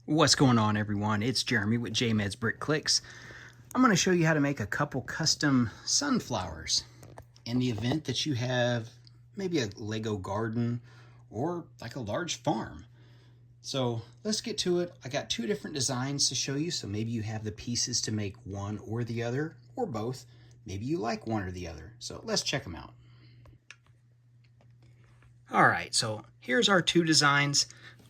What's going on, everyone? It's Jeremy with JMed's Brick Clicks. I'm going to show you how to make a couple custom sunflowers in the event that you have maybe a Lego garden or like a large farm. So let's get to it. I got two different designs to show you, so maybe you have the pieces to make one or the other, or both. Maybe you like one or the other. So let's check them out. All right, so here's our two designs.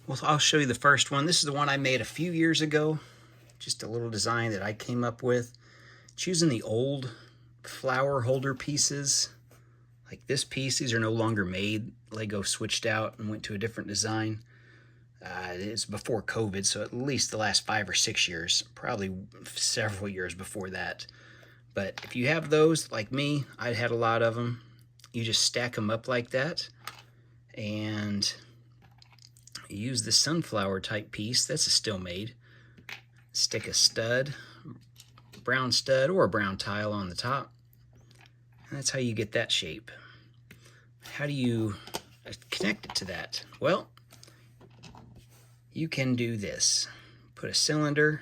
Well, I'll show you the first one. This is the one I made a few years ago. Just a little design that I came up with. It's using the old flower holder pieces. Like this piece, these are no longer made. Lego switched out and went to a different design. It's before COVID, so at least the last 5 or 6 years, probably several years before that. But if you have those, like me, I had a lot of them. You just stack them up like that. And use the sunflower type piece. That's a still made. Stick a stud, brown stud or a brown tile on the top. And that's how you get that shape. How do you connect it to that? Well, you can do this. Put a cylinder,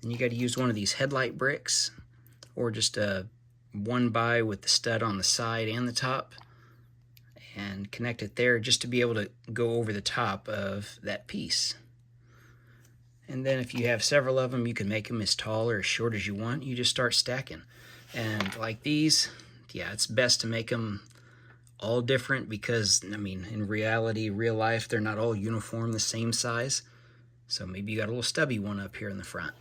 and you got to use one of these headlight bricks or just a 1x with the stud on the side and the top, and connect it there just to be able to go over the top of that piece. And then if you have several of them, you can make them as tall or as short as you want. You just start stacking. And like these, yeah, it's best to make them all different because, I mean, in reality, real life, they're not all uniform the same size. So maybe you got a little stubby one up here in the front.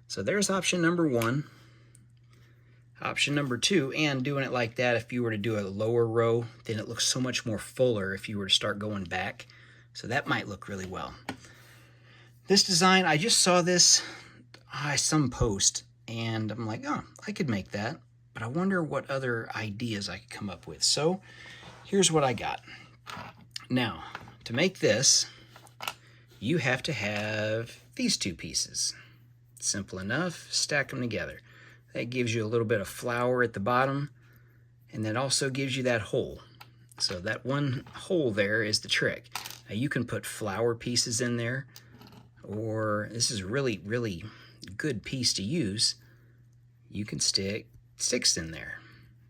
So there's option number one. Option number two, and doing it like that, if you were to do a lower row, then it looks so much more fuller if you were to start going back. So that might look really well. This design, I just saw this some post, and I'm like, oh, I could make that, but I wonder what other ideas I could come up with. So here's what I got. Now, to make this, you have to have these two pieces. Simple enough, stack them together. That gives you a little bit of flower at the bottom, and that also gives you that hole. So that one hole there is the trick. Now you can put flower pieces in there, or this is a really, really good piece to use. You can stick sticks in there.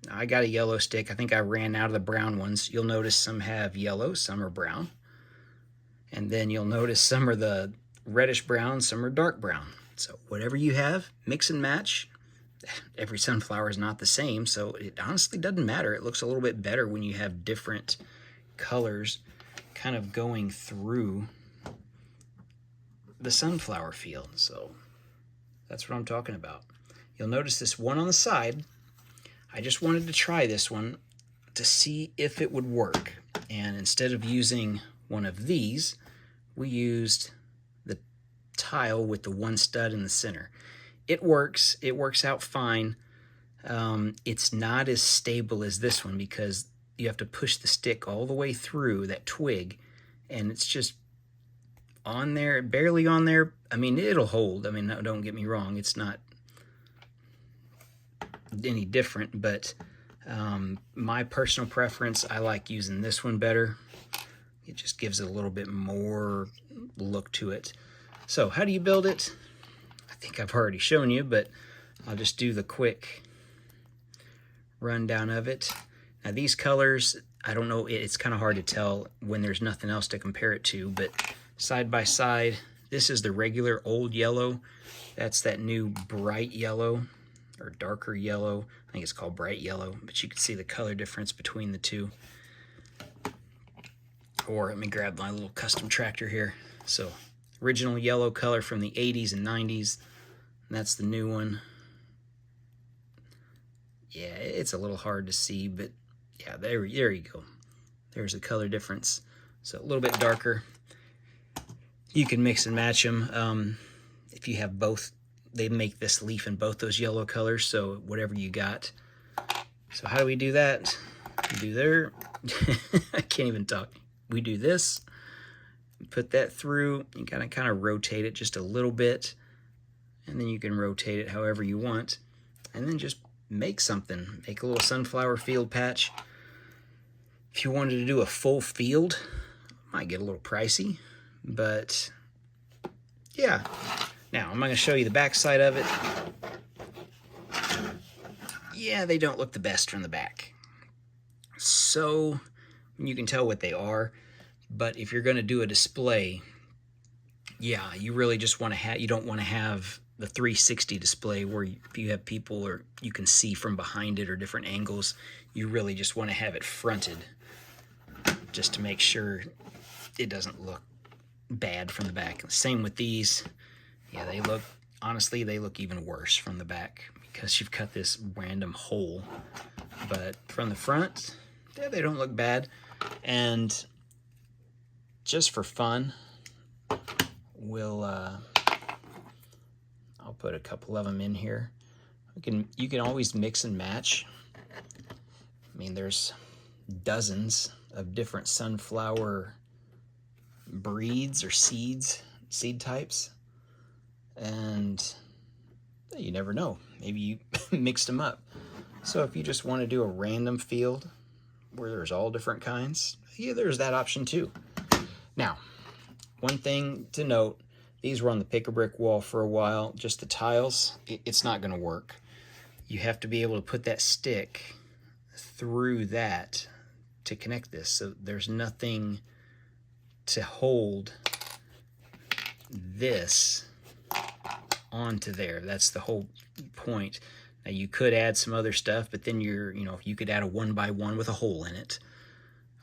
Now I got a yellow stick. I think I ran out of the brown ones. You'll notice some have yellow, some are brown. And then you'll notice some are the reddish brown, some are dark brown. So whatever you have, mix and match. Every sunflower is not the same, so it honestly doesn't matter. It looks a little bit better when you have different colors kind of going through the sunflower field. So that's what I'm talking about. You'll notice this one on the side. I just wanted to try this one to see if it would work. And instead of using one of these, we used the tile with the one stud in the center. It works out fine. It's not as stable as this one because you have to push the stick all the way through that twig, and it's just on there, barely on there. I mean, it'll hold. I mean, don't get me wrong, it's not any different, but my personal preference, I like using this one better. It just gives it a little bit more look to it. So how do you build it? I think I've already shown you, but I'll just do the quick rundown of it. Now these colors, I don't know, it's kind of hard to tell when there's nothing else to compare it to, but side by side, this is the regular old yellow. That's that new bright yellow or darker yellow. I think it's called bright yellow, but you can see the color difference between the two. Or let me grab my little custom tractor here. So original yellow color from the 80s and 90s. And that's the new one. Yeah, it's a little hard to see, but yeah, there you go. There's the color difference. So a little bit darker. You can mix and match them. If you have both, they make this leaf in both those yellow colors, so whatever you got. So how do we do that? We do there. I can't even talk. We do this. Put that through. You gotta kind of rotate it just a little bit. And then you can rotate it however you want. And then just make something. Make a little sunflower field patch. If you wanted to do a full field, might get a little pricey, but yeah. Now, I'm going to show you the back side of it. Yeah, they don't look the best from the back. So, you can tell what they are. But if you're going to do a display, yeah, you really just want to have, you don't want to have the 360 display where you have people or you can see from behind it or different angles. You really just want to have it fronted just to make sure it doesn't look bad from the back. Same with these. Yeah, they look, honestly, they look even worse from the back because you've got this random hole. But from the front, yeah, they don't look bad. And just for fun, I'll put a couple of them in here. You can always mix and match. I mean, there's dozens of different sunflower breeds or seed types, and you never know. Maybe you mixed them up. So if you just want to do a random field where there's all different kinds, yeah, there's that option too. Now, one thing to note, these were on the pick-a-brick wall for a while. Just the tiles, it's not going to work. You have to be able to put that stick through that to connect this. So there's nothing to hold this onto there. That's the whole point. Now you could add some other stuff, but then you could add a 1x1 with a hole in it.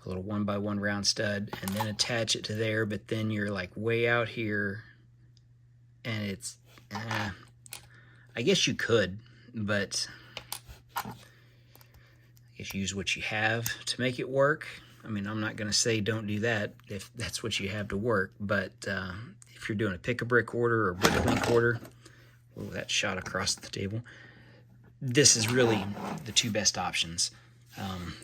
A little 1x1 round stud, and then attach it to there, but then you're like way out here, and it's, I guess you could, but I guess use what you have to make it work. I mean, I'm not going to say don't do that if that's what you have to work, but if you're doing a pick-a-brick order or a brick-link order, oh, that shot across the table, this is really the two best options.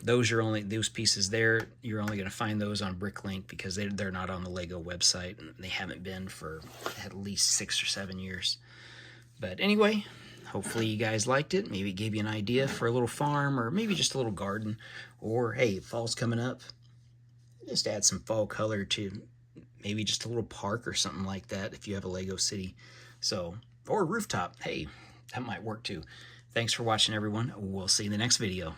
Those pieces there, you're only going to find those on Bricklink because they're not on the Lego website, and they haven't been for at least 6 or 7 years. But anyway, hopefully you guys liked it. Maybe it gave you an idea for a little farm, or maybe just a little garden, or hey, fall's coming up, just add some fall color to maybe just a little park or something like that if you have a Lego city. So, or rooftop, hey, that might work too. Thanks for watching, everyone. We'll see you in the next video.